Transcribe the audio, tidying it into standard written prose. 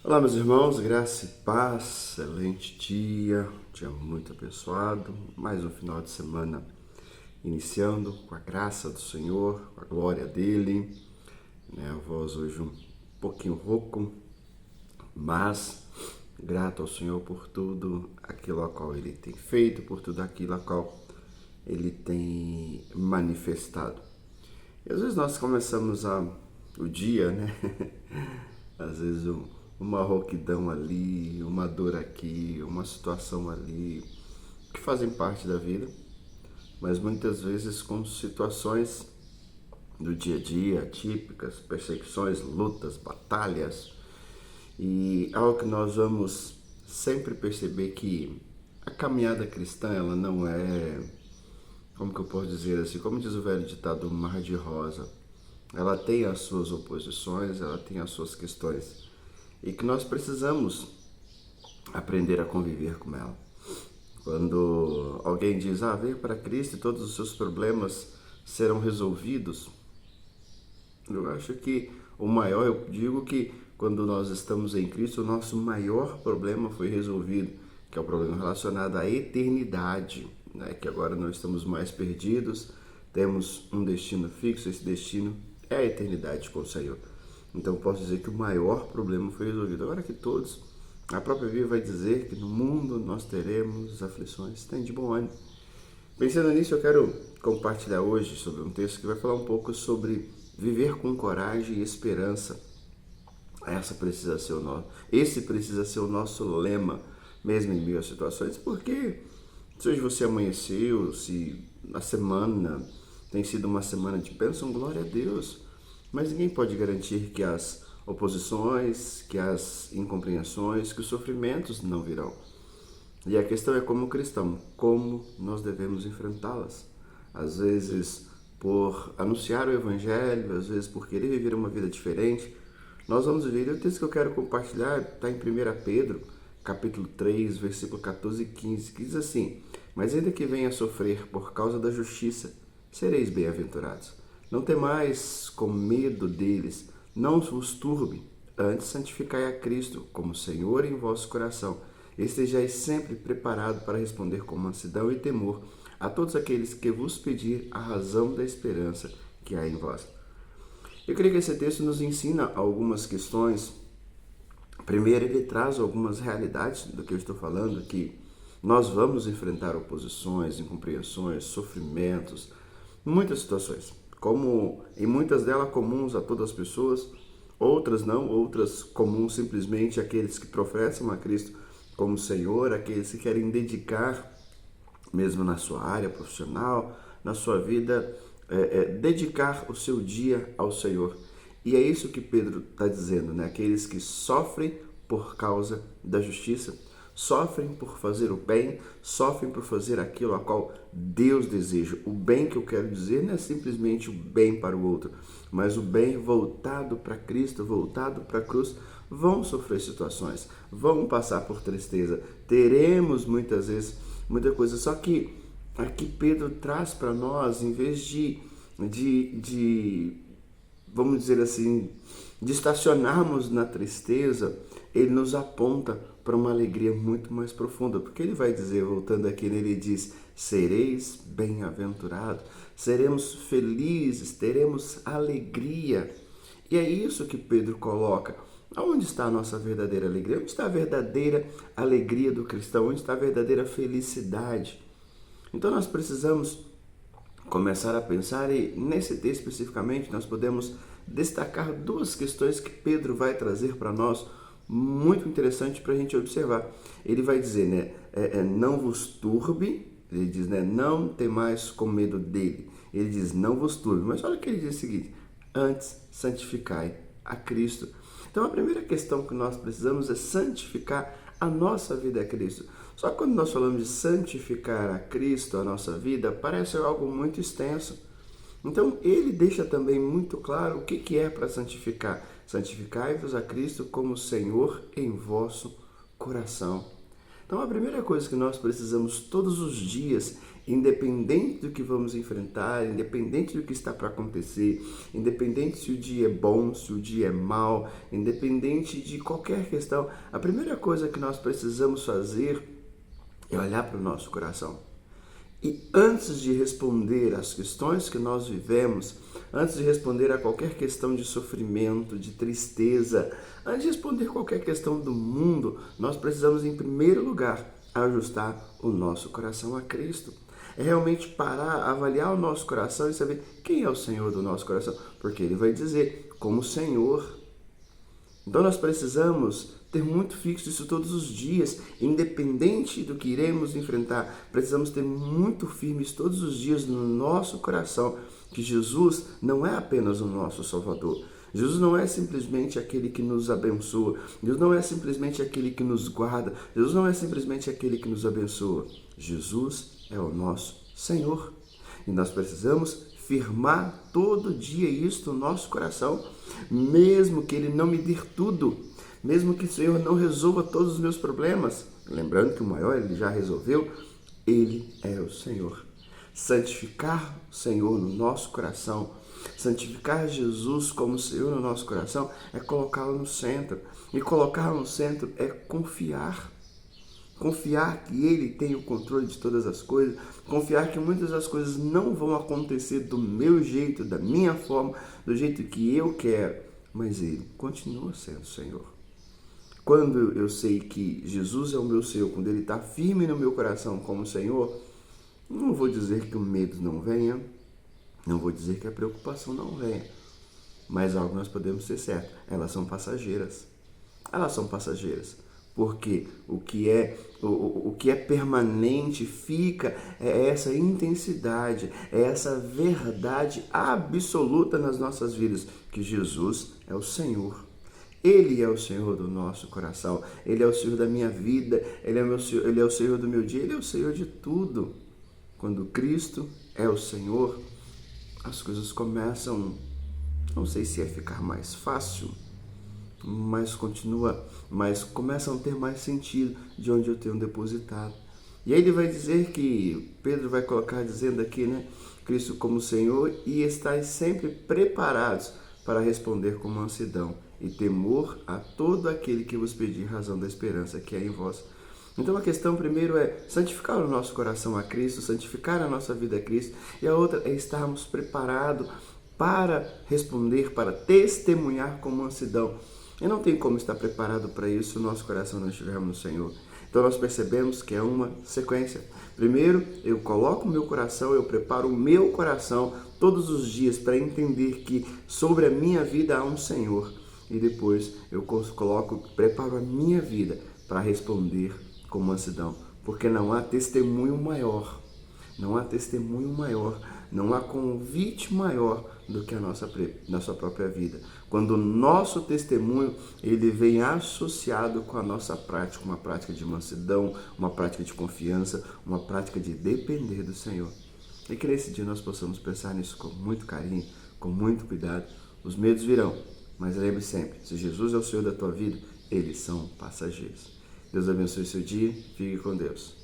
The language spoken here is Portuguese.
Olá, meus irmãos, graça e paz, excelente dia muito abençoado, mais um final de semana iniciando com a graça do Senhor, com a glória dele, A voz hoje um pouquinho rouco, mas grato ao Senhor por tudo aquilo a qual ele tem feito, por tudo aquilo a qual ele tem manifestado. E às vezes nós começamos o dia, Às vezes uma rouquidão ali, uma dor aqui, uma situação ali, que fazem parte da vida, mas muitas vezes com situações do dia a dia, típicas, perseguições, lutas, batalhas, e algo que nós vamos sempre perceber que a caminhada cristã, ela não é, como que eu posso dizer assim, como diz o velho ditado, um mar de rosa. Ela tem as suas oposições, ela tem as suas questões, e que nós precisamos aprender a conviver com ela. Quando alguém diz, venha para Cristo e todos os seus problemas serão resolvidos, eu acho que eu digo que quando nós estamos em Cristo, o nosso maior problema foi resolvido, que é o problema relacionado à eternidade, que agora não estamos mais perdidos, temos um destino fixo, esse destino é a eternidade com o Senhor. Então eu posso dizer que o maior problema foi resolvido. Agora que todos, a própria Bíblia vai dizer que no mundo nós teremos aflições, tem de bom ânimo. Pensando nisso, eu quero compartilhar hoje sobre um texto que vai falar um pouco sobre viver com coragem e esperança. Esse precisa ser o nosso lema, mesmo em meio às situações, porque se hoje você amanheceu, se a semana tem sido uma semana de bênção, glória a Deus, mas ninguém pode garantir que as oposições, que as incompreensões, que os sofrimentos não virão. E a questão é como cristão, como nós devemos enfrentá-las. Às vezes por anunciar o Evangelho, às vezes por querer viver uma vida diferente, nós vamos viver. E o texto que eu quero compartilhar está em 1 Pedro, capítulo 3, versículo 14 e 15, que diz assim: mas ainda que venha a sofrer por causa da justiça, sereis bem-aventurados. Não temais com medo deles, não vos turbe, antes santificai a Cristo como Senhor em vosso coração. Estejais sempre preparado para responder com mansidão e temor a todos aqueles que vos pedir a razão da esperança que há em vós. Eu creio que esse texto nos ensina algumas questões. Primeiro, ele traz algumas realidades do que eu estou falando, que nós vamos enfrentar oposições, incompreensões, sofrimentos, muitas situações, como em muitas delas comuns a todas as pessoas, outras não, outras comuns simplesmente àqueles que professam a Cristo como Senhor, aqueles que querem dedicar, mesmo na sua área profissional, na sua vida, dedicar o seu dia ao Senhor. E é isso que Pedro está dizendo, Aqueles que sofrem por causa da justiça, sofrem por fazer o bem, sofrem por fazer aquilo a qual Deus deseja. O bem que eu quero dizer não é simplesmente o bem para o outro, mas o bem voltado para Cristo, voltado para a cruz. Vão sofrer situações, vão passar por tristeza, teremos muitas vezes muita coisa. Só que aqui Pedro traz para nós, em vez de vamos dizer assim, de estacionarmos na tristeza, ele nos aponta para uma alegria muito mais profunda, porque ele vai dizer, voltando aqui, ele diz: sereis bem-aventurados, seremos felizes, teremos alegria. E é isso que Pedro coloca. Onde está a nossa verdadeira alegria? Onde está a verdadeira alegria do cristão? Onde está a verdadeira felicidade? Então nós precisamos começar a pensar, e nesse texto especificamente nós podemos destacar duas questões que Pedro vai trazer para nós, muito interessante para a gente observar. Ele vai dizer, não vos turbe, ele diz, não temais com medo dele. Ele diz, não vos turbe, mas olha o que ele diz o seguinte: antes santificai a Cristo. Então a primeira questão que nós precisamos é santificar a nossa vida a Cristo. Só que quando nós falamos de santificar a Cristo, a nossa vida, parece algo muito extenso. Então ele deixa também muito claro o que é para santificar. Santificai-vos a Cristo como Senhor em vosso coração. Então, a primeira coisa que nós precisamos todos os dias, independente do que vamos enfrentar, independente do que está para acontecer, independente se o dia é bom, se o dia é mau, independente de qualquer questão, a primeira coisa que nós precisamos fazer é olhar para o nosso coração. E antes de responder às questões que nós vivemos, antes de responder a qualquer questão de sofrimento, de tristeza, antes de responder qualquer questão do mundo, nós precisamos, em primeiro lugar, ajustar o nosso coração a Cristo. É realmente parar, avaliar o nosso coração e saber quem é o Senhor do nosso coração. Porque Ele vai dizer, como Senhor. Então nós precisamos ter muito fixo isso todos os dias, independente do que iremos enfrentar. Precisamos ter muito firmes todos os dias no nosso coração que Jesus não é apenas o nosso Salvador. Jesus não é simplesmente aquele que nos abençoa. Jesus não é simplesmente aquele que nos guarda. Jesus não é simplesmente aquele que nos abençoa. Jesus é o nosso Senhor. E nós precisamos firmar todo dia isso no nosso coração, mesmo que Ele não me dê tudo, mesmo que o Senhor não resolva todos os meus problemas, lembrando que o maior Ele já resolveu, Ele é o Senhor. Santificar o Senhor no nosso coração, santificar Jesus como Senhor no nosso coração, é colocá-lo no centro. E colocá-lo no centro é confiar. Confiar que Ele tem o controle de todas as coisas, confiar que muitas das coisas não vão acontecer do meu jeito, da minha forma, do jeito que eu quero, mas Ele continua sendo o Senhor. Quando eu sei que Jesus é o meu Senhor, quando Ele está firme no meu coração como Senhor, não vou dizer que o medo não venha, não vou dizer que a preocupação não venha, mas algo nós podemos ser certo, elas são passageiras. Elas são passageiras. Porque o que é permanente fica é essa intensidade, é essa verdade absoluta nas nossas vidas, que Jesus é o Senhor. Ele é o Senhor do nosso coração, Ele é o Senhor da minha vida, Ele é o Senhor do meu dia, Ele é o Senhor de tudo. Quando Cristo é o Senhor, as coisas começam, não sei se é ficar mais fácil, mas começam a ter mais sentido de onde eu tenho depositado. E aí ele vai dizer que, Pedro vai colocar dizendo aqui, né? Cristo como Senhor, e estáis sempre preparados para responder com mansidão e temor a todo aquele que vos pedir razão da esperança que é em vós. Então a questão primeiro é santificar o nosso coração a Cristo, santificar a nossa vida a Cristo, e a outra é estarmos preparados para responder, para testemunhar com mansidão. E não tem como estar preparado para isso se o nosso coração não estivermos no Senhor. Então nós percebemos que é uma sequência. Primeiro, eu coloco o meu coração, eu preparo o meu coração todos os dias para entender que sobre a minha vida há um Senhor. E depois eu preparo a minha vida para responder com mansidão. Porque não há testemunho maior. Não há testemunho maior, não há convite maior do que a nossa própria vida. Quando o nosso testemunho ele vem associado com a nossa prática, uma prática de mansidão, uma prática de confiança, uma prática de depender do Senhor. E que nesse dia nós possamos pensar nisso com muito carinho, com muito cuidado. Os medos virão, mas lembre sempre, se Jesus é o Senhor da tua vida, eles são passageiros. Deus abençoe seu dia, fique com Deus.